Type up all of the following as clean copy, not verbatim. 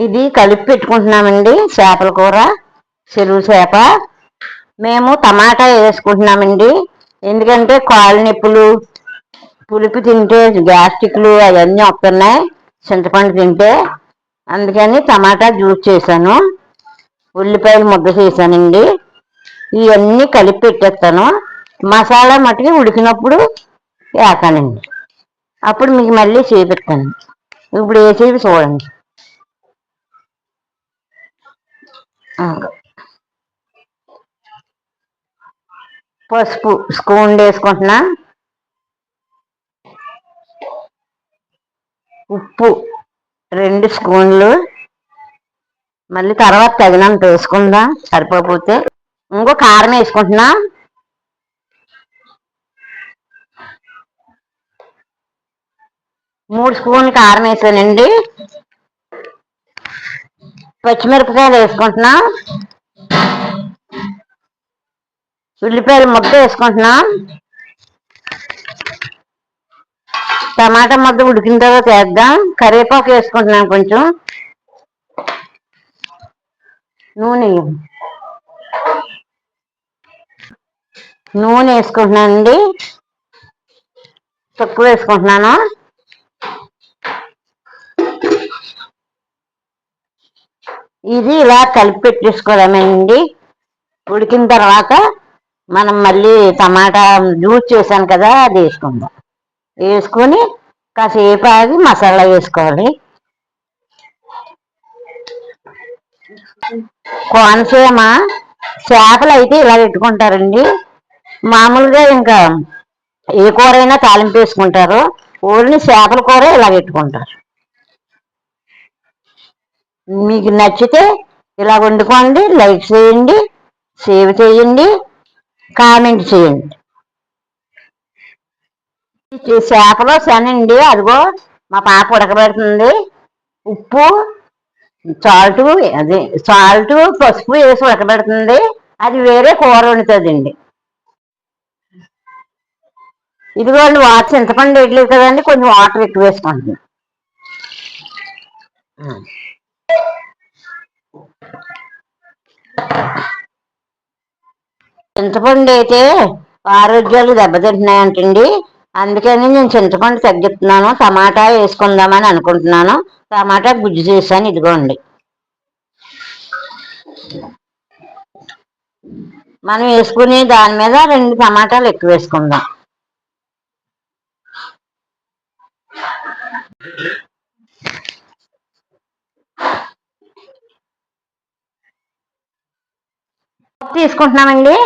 ఇది కలిపి పెట్టుకుంటున్నామండి. చేపల కూర, చెరువు చేప. మేము టమాటా వేసుకుంటున్నామండి. ఎందుకంటే కాళ్ళు నొప్పులు, పులుపు తింటే గ్యాస్ట్రిక్లు అవన్నీ వస్తున్నాయి చింతపండు తింటే. అందుకని టమాటా జ్యూస్ చేశాను. ఉల్లిపాయలు ముద్ద చేశానండి. ఇవన్నీ కలిపి పెట్టేస్తాను. మసాలా మట్టుకి ఉడికినప్పుడు వేస్తానండి. అప్పుడు మీకు మళ్ళీ చేపెడతాను. ఇప్పుడు వేసేది చూడండి. పసుపు స్పూన్ వేసుకుంటున్నా. ఉప్పు 2 స్పూన్లు. మళ్ళీ తర్వాత తగినంత వేసుకుందాం, సరిపోతే. ఇంకో కారం వేసుకుంటున్నా. 3 స్పూన్లు కారం వేసానండి. పచ్చిమిరపకాయలు వేసుకుంటున్నా. ఉల్లిపాయలు ముద్ద వేసుకుంటున్నా. టమాటా ముద్ద ఉడికిన తర్వాత వేద్దాం. కరివేపాకు వేసుకుంటున్నాను. కొంచెం నూనె వేసుకుంటున్నానండి. తక్కువ వేసుకుంటున్నాను. ఇది ఇలా కలిపి పెట్టేసుకోవడమేనండి. ఉడికిన తర్వాత మనం మళ్ళీ టమాటా జ్యూస్ చేశాను కదా, అది వేసుకుందాం. వేసుకొని కాసేపు ఆగి మసాలా వేసుకోవాలి. కోనసీమ చేపలు అయితే ఇలా పెట్టుకుంటారండి. మామూలుగా ఇంకా ఏ కూర అయినా తాలింపు వేసుకుంటారు. ఓన్లీ చేపల కూర ఇలా పెట్టుకుంటారు. మీకు నచ్చితే ఇలా వండుకోండి. లైక్ చేయండి, షేర్ చేయండి, కామెంట్ చేయండి. చేపలో శనండి. అదిగో మా పాప ఉడకబెడుతుంది. ఉప్పు, సాల్ట్, పసుపు వేసి ఉడకబెడుతుంది. అది వేరే కూర వండుతుందండి. ఇదిగోండి వాటర్, చింతపండు వేయట్లేదు కదండి, కొంచెం వాటర్ ఎక్కువ వేసుకుంటున్నాం. చింతపండు అయితే ఆరోగ్యాలు దెబ్బతింటున్నాయంటండి. అందుకని నేను చింతపండు తగ్గిస్తున్నాను. టమాటా వేసుకుందామని అనుకుంటున్నాను. టమాటా గుజ్జు చేశాను. ఇదిగోండి. మనం వేసుకునే దాని మీద 2 టమాటాలు ఎక్కువ వేసుకుందాం. తీసుకుంటున్నామండి.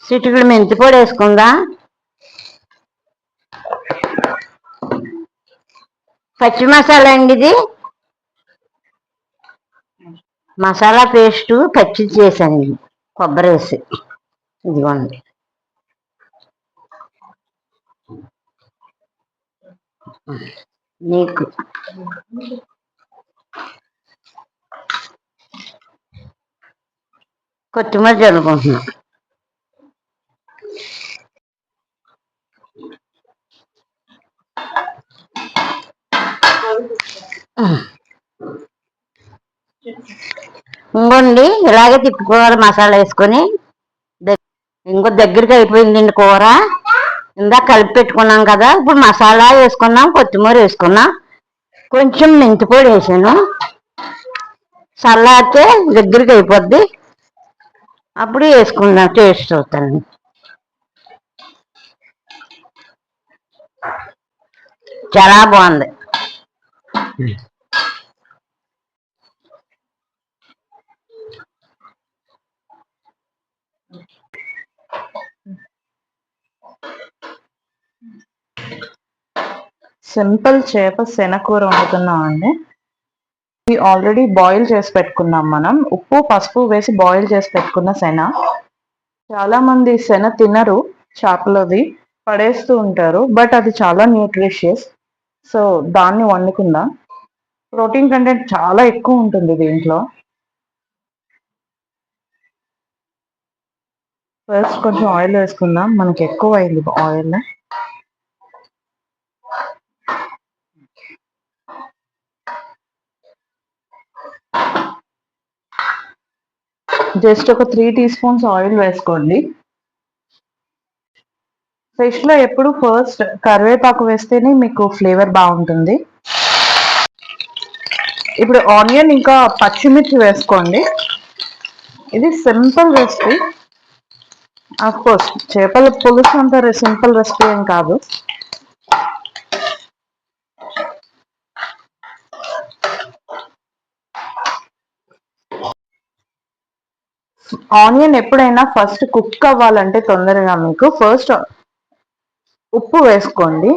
చిటికెడు మెంతి పొడి వేసుకుందాం. పచ్చి మసాలా అండి ఇది. మసాలా పేస్టు పచ్చి చేశాను, కొబ్బరి వేసి. ఇదిగోండి. నీకు కొత్తిమీర జల్లుకుంటున్నాం. ఇంకోండి ఇలాగే తిప్పుకోవాలి మసాలా వేసుకొని. ఇంకో దగ్గరికి అయిపోయిందండి కూర. ఇందాక కలిపి పెట్టుకున్నాం కదా, ఇప్పుడు మసాలా వేసుకున్నాం, కొత్తిమీర వేసుకున్నాం, కొంచెం మెంతి పొడి వేసాను. చల్లారితే దగ్గరికి అయిపోద్ది. అప్పుడు వేసుకుందాం, టేస్ట్ చూస్తాను. చాలా బాగుంది. సింపుల్ చేప శనగకూర వండుతున్నాం అండి. ఇది ఆల్రెడీ బాయిల్ చేసి పెట్టుకున్నాం. మనం ఉప్పు పసుపు వేసి బాయిల్ చేసి పెట్టుకున్న శన. చాలా మంది శన తినరు, చేపలది పడేస్తూ ఉంటారు. బట్ అది చాలా న్యూట్రిషియస్. సో దాన్ని వండుకుందాం. ప్రోటీన్ కంటెంట్ చాలా ఎక్కువ ఉంటుంది దీంట్లో. ఫస్ట్ కొంచెం ఆయిల్ వేసుకుందాం, మనకి ఎక్కువ అయింది ఆయిల్. జస్ట్ ఒక 3 టీ స్పూన్స్ ఆయిల్ వేసుకోండి. ఫిష్ లో ఎప్పుడు ఫస్ట్ కరివేపాకు వేస్తేనే మీకు ఫ్లేవర్ బాగుంటుంది. ఇప్పుడు ఆనియన్ ఇంకా పచ్చిమిర్చి వేసుకోండి. ఇది సింపుల్ రెసిపీ. ఆఫ్ కోర్స్ చేపల పులుసు అంత సింపుల్ రెసిపీ ఏం కాదు. ఆనియన్ ఎప్పుడైనా ఫస్ట్ కుక్ అవ్వాలంటే తొందరగా మీకు ఫస్ట్ ఉప్పు వేసుకోండి.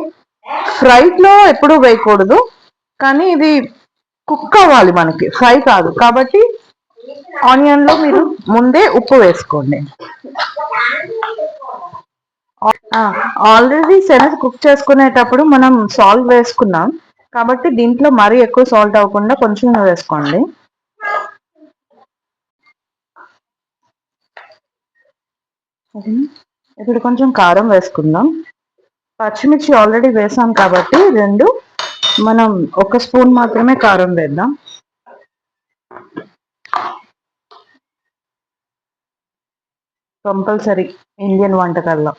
ఫ్రైలో ఎప్పుడు వేయకూడదు, కానీ ఇది కుక్ అవ్వాలి మనకి, ఫ్రై కాదు కాబట్టి ఆనియన్ లో మీరు ముందే ఉప్పు వేసుకోండి. ఆల్రెడీ శనగ కుక్ చేసుకునేటప్పుడు మనం సాల్ట్ వేసుకున్నాం కాబట్టి దీంట్లో మరీ ఎక్కువ సాల్ట్ అవ్వకుండా కొంచెం వేసుకోండి. ఇప్పుడు కొంచెం కారం వేసుకుందాం. పచ్చిమిర్చి ఆల్రెడీ వేసాం కాబట్టి మనం 1 స్పూన్ మాత్రమే కారం వేద్దాం. కంపల్సరీ ఇండియన్ వంటకాల్లో.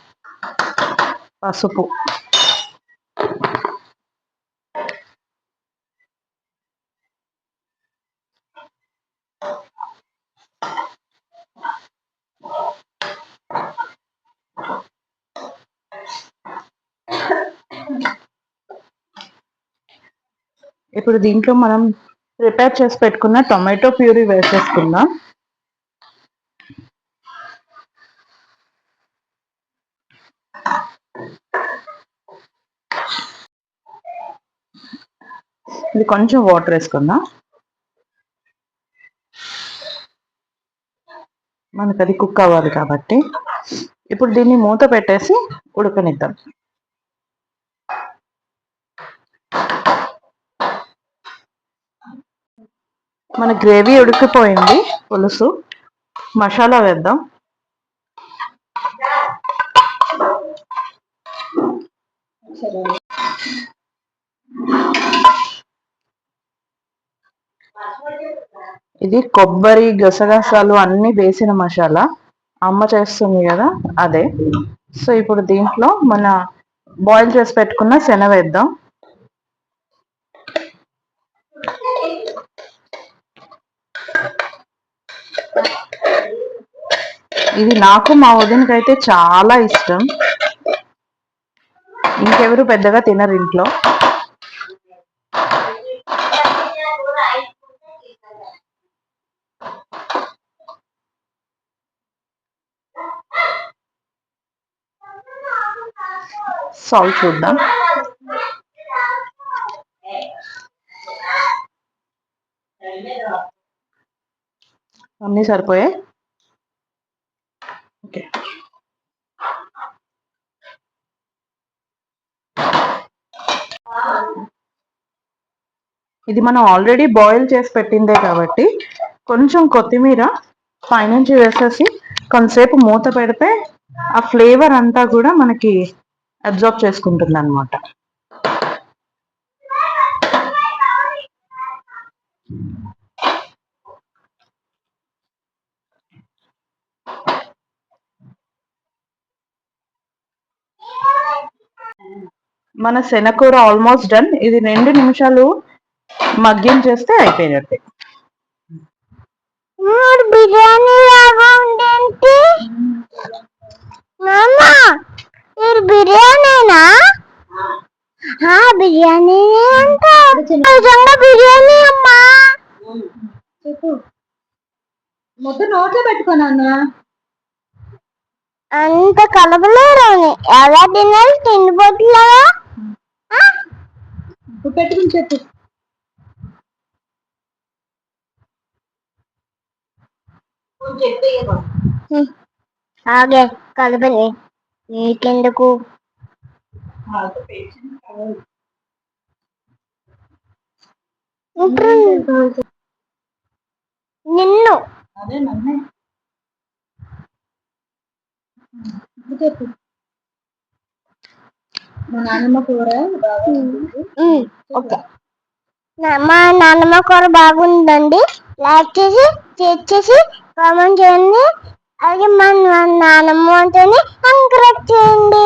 పసుపు, ఇప్పుడు దీంట్లో మనం ప్రిపేర్ చేసి పెట్టుకున్న టొమాటో ప్యూరీ వేసేసుకుందాం. ఇది కొంచెం వాటర్ వేసుకుందాం, మనకు అది కుక్ అవ్వాలి కాబట్టి. ఇప్పుడు దీన్ని మూత పెట్టేసి ఉడకనిద్దాం. మన గ్రేవీ ఉడికిపోయింది, పులుసు మసాలా వేద్దాం. ఇది కొబ్బరి గసగసాలు అన్ని వేసిన మసాలా, అమ్మ చేస్తుంది కదా అదే. సో ఇప్పుడు దీంట్లో మన బాయిల్ చేసి పెట్టుకున్న శనగ వేద్దాం. ఇది నాకు మా వదినకైతే చాలా ఇష్టం, ఇంకెవరు పెద్దగా తినరు ఇంట్లో. సాల్ట్ చూద్దాం. అన్నీ సరిపోయాయి. ఓకే, ఇది మనం ఆల్రెడీ బాయిల్ చేసి పెట్టిందే కాబట్టి కొంచెం కొత్తిమీర పైనుంచి వేసేసి కొంతసేపు మూత పెడితే ఆ ఫ్లేవర్ అంతా కూడా మనకి అబ్జార్బ్ చేసుకుంటుంది అనమాట. మన శనగకూర ఆల్మోస్ట్ డన్. ఇది 2 నిమిషాలు మగ్గిం చేస్తే అయిపోయినట్టే. బిర్యానీ లాగా ఉండేంటి ఇది బిర్యానీనా? బిర్యానీ అంట, నిజంగా బిర్యానీ అమ్మా. మొత్తం నోట్లో పెట్టుకున్నాను. అంత కలపలేరు, ఎలా తినాలి? తిండిపోతున్నావా? పెట్టుకుని చెప్పు. ఆగే కలపని, నీకెందుకు? నిన్ను అదే నన్నే ఇప్పుడు చెప్పు. మా నాన్నమ్మ కూర బాగా ఉంటుంది. ఓకే. మా నాన్నమ్మ కూర బాగుందండి. లైక్ చేసి షేర్ చేసి కామెంట్ చేయండి. అలాగే మా నాన్నమ్మ వంటని ఎంకరేజ్ చేయండి.